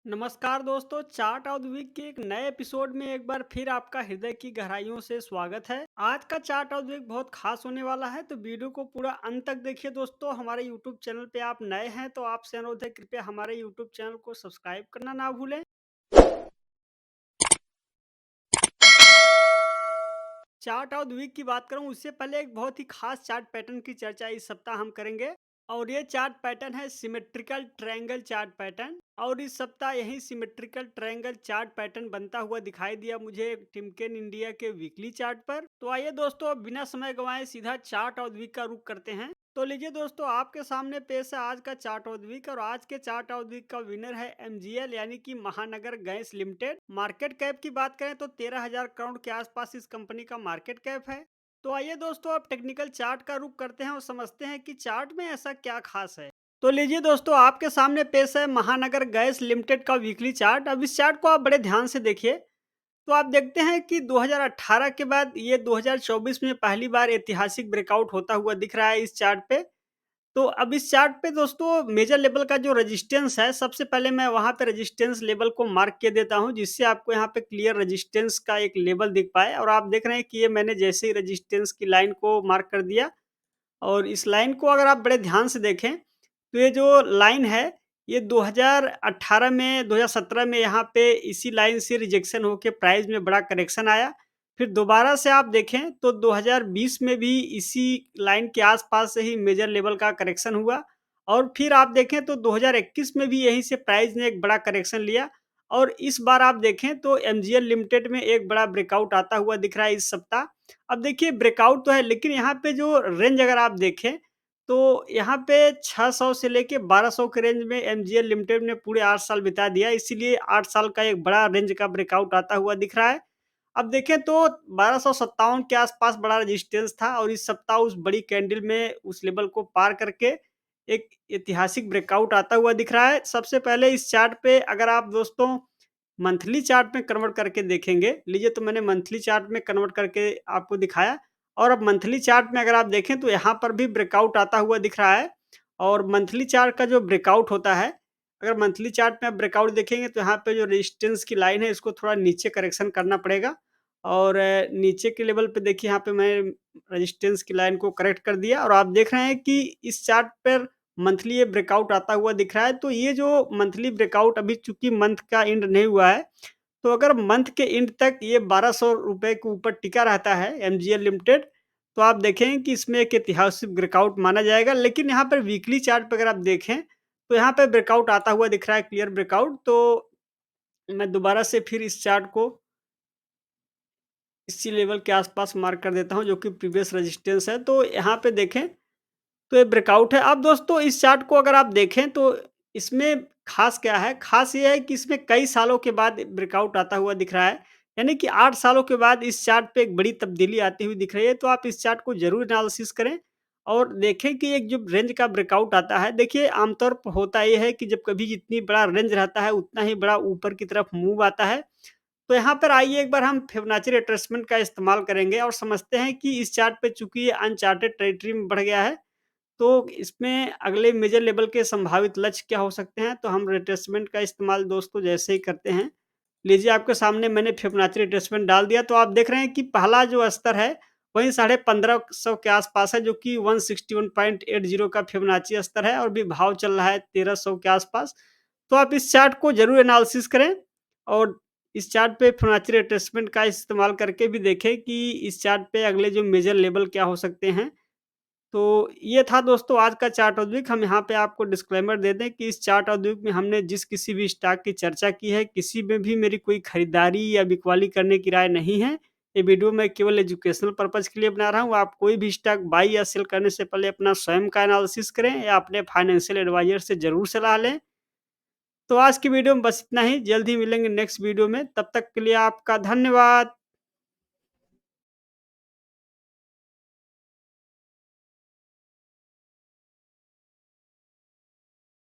नमस्कार दोस्तों, chart of the week के एक नए एपिसोड में एक बार फिर आपका हृदय की गहराइयों से स्वागत है। आज का चार्ट ऑफ द वीक बहुत खास होने वाला है, तो वीडियो को पूरा अंत तक देखिए दोस्तों। हमारे यूट्यूब चैनल पे आप नए हैं तो आपसे अनुरोध है, कृपया हमारे यूट्यूब चैनल को सब्सक्राइब करना ना भूलें। चार्ट ऑफ द वीक की बात करूं उससे पहले एक बहुत ही खास चार्ट पैटर्न की चर्चा इस सप्ताह हम करेंगे। और ये चार्ट पैटर्न है सिमेट्रिकल ट्रायंगल चार्ट पैटर्न। और इस सप्ताह यही सिमेट्रिकल ट्रायंगल चार्ट पैटर्न बनता हुआ दिखाई दिया मुझे टिमकेन इंडिया के वीकली चार्ट पर। तो आइए दोस्तों, अब बिना समय गंवाए सीधा चार्ट ऑफ द वीक का रुख करते हैं। तो लीजिए दोस्तों, आपके सामने पेश है आज का चार्ट ऑफ द वीक। और आज के चार्ट ऑफ द वीक का विनर है एमजीएल यानी कि महानगर गैस लिमिटेड। मार्केट कैप की बात करें तो 13,000 करोड़ के आसपास इस कंपनी का मार्केट कैप है। तो आइए दोस्तों, अब टेक्निकल चार्ट का रुख करते हैं और समझते हैं कि चार्ट में ऐसा क्या खास है। तो लीजिए दोस्तों, आपके सामने पेश है महानगर गैस लिमिटेड का वीकली चार्ट। अब इस चार्ट को आप बड़े ध्यान से देखिए तो आप देखते हैं कि 2018 के बाद ये 2024 में पहली बार ऐतिहासिक ब्रेकआउट होता हुआ दिख रहा है इस चार्ट पे। तो अब इस चार्ट पे दोस्तों मेजर लेवल का जो रेजिस्टेंस है, सबसे पहले मैं वहां पे रेजिस्टेंस लेवल को मार्क किए देता हूं, जिससे आपको यहाँ पे क्लियर रेजिस्टेंस का एक लेवल दिख पाए। और आप देख रहे हैं कि ये मैंने जैसे ही रेजिस्टेंस की लाइन को मार्क कर दिया, और इस लाइन को अगर आप बड़े ध्यान से देखें तो ये जो लाइन है, ये 2018 में 2017 में यहाँ पे इसी लाइन से रिजेक्शन होके प्राइस में बड़ा करेक्शन आया। फिर दोबारा से आप देखें तो 2020 में भी इसी लाइन के आसपास से ही मेजर लेवल का करेक्शन हुआ। और फिर आप देखें तो 2021 में भी यहीं से प्राइस ने एक बड़ा करेक्शन लिया। और इस बार आप देखें तो एमजीएल लिमिटेड में एक बड़ा ब्रेकआउट आता हुआ दिख रहा है इस सप्ताह। अब देखिए, ब्रेकआउट तो है, लेकिन यहाँ पे जो रेंज अगर आप देखें तो यहाँ पे 600 से लेके 1200 के रेंज में एमजीएल लिमिटेड ने पूरे 8 साल बिता दिया, इसीलिए 8 साल का एक बड़ा रेंज का ब्रेकआउट आता हुआ दिख रहा है। अब देखें तो 1257 के आसपास बड़ा रेजिस्टेंस था, और इस सप्ताह उस बड़ी कैंडल में उस लेवल को पार करके एक ऐतिहासिक ब्रेकआउट आता हुआ दिख रहा है। सबसे पहले इस चार्ट पे अगर आप दोस्तों मंथली चार्ट में कन्वर्ट करके देखेंगे, लीजिए तो मैंने मंथली चार्ट में कन्वर्ट करके आपको दिखाया। और अब मंथली चार्ट में अगर आप देखें तो यहाँ पर भी ब्रेकआउट आता हुआ दिख रहा है। और मंथली चार्ट का जो ब्रेकआउट होता है, अगर मंथली चार्ट में आप ब्रेकआउट देखेंगे तो यहाँ पे जो रेजिस्टेंस की लाइन है, इसको थोड़ा नीचे करेक्शन करना पड़ेगा। और नीचे के लेवल पे देखिए, यहाँ पे मैं रेजिस्टेंस की लाइन को करेक्ट कर दिया, और आप देख रहे हैं कि इस चार्ट पर मंथली ये ब्रेकआउट आता हुआ दिख रहा है। तो ये जो मंथली ब्रेकआउट, अभी चूंकि मंथ का एंड नहीं हुआ है, तो अगर मंथ के एंड तक ये 1200 रुपए के ऊपर टिका रहता है एमजीएल लिमिटेड, तो आप देखें कि इसमें एक ऐतिहासिक ब्रेकआउट माना जाएगा। लेकिन यहाँ पर वीकली चार्ट पे अगर आप देखें तो यहाँ पे ब्रेकआउट आता हुआ दिख रहा है, क्लियर ब्रेकआउट। तो मैं दोबारा से फिर इस चार्ट को इसी लेवल के आसपास मार्क कर देता हूँ, जो कि प्रीवियस रेजिस्टेंस है। तो यहाँ पे देखें तो ये ब्रेकआउट है। अब दोस्तों, इस चार्ट को अगर आप देखें तो इसमें खास क्या है? खास ये है कि इसमें कई सालों के बाद ब्रेकआउट आता हुआ दिख रहा है। यानी कि 8 सालों के बाद इस चार्ट पे एक बड़ी तब्दीली आती हुई दिख रही है। तो आप इस चार्ट को ज़रूर एनालिसिस करें और देखें कि एक जो रेंज का ब्रेकआउट आता है, देखिए आमतौर पर होता ये है कि जब कभी जितनी बड़ा रेंज रहता है, उतना ही बड़ा ऊपर की तरफ मूव आता है। तो यहाँ पर आइए एक बार हम फिबोनाची रिट्रेसमेंट का इस्तेमाल करेंगे और समझते हैं कि इस चार्ट पे चूँकि ये अनचार्टेड टेरिटरी में बढ़ गया है, तो इसमें अगले मेजर लेवल के संभावित लक्ष्य क्या हो सकते हैं? तो हम रिट्रेसमेंट का इस्तेमाल दोस्तों जैसे ही करते हैं, लीजिए आपके सामने मैंने फिबोनाची रिट्रेसमेंट डाल दिया। तो आप देख रहे हैं कि पहला जो स्तर है, वही 1550 के आसपास है, जो कि 161.80 का फिबोनाची स्तर है, और भी भाव चल रहा है 1300 के आसपास। तो आप इस चार्ट को ज़रूर एनालिसिस करें, और इस चार्ट पे फिबोनाची रिट्रेसमेंट का इस्तेमाल करके भी देखें कि इस चार्ट पे अगले जो मेजर लेवल क्या हो सकते हैं। तो ये था दोस्तों आज का चार्ट ऑफ द वीक। हम यहाँ पे आपको डिस्क्लेमर दे दें कि इस चार्ट ऑफ द वीक में हमने जिस किसी भी स्टॉक की चर्चा की है, किसी में भी मेरी कोई खरीदारी या बिकवाली करने की राय नहीं है। ये वीडियो मैं केवल एजुकेशनल पर्पज़ के लिए बना रहा हूँ। आप कोई भी स्टॉक बाई या सेल करने से पहले अपना स्वयं का एनालिसिस करें या अपने फाइनेंशियल एडवाइज़र से ज़रूर सलाह लें। तो आज की वीडियो में बस इतना ही, जल्द ही मिलेंगे नेक्स्ट वीडियो में। तब तक के लिए आपका धन्यवाद।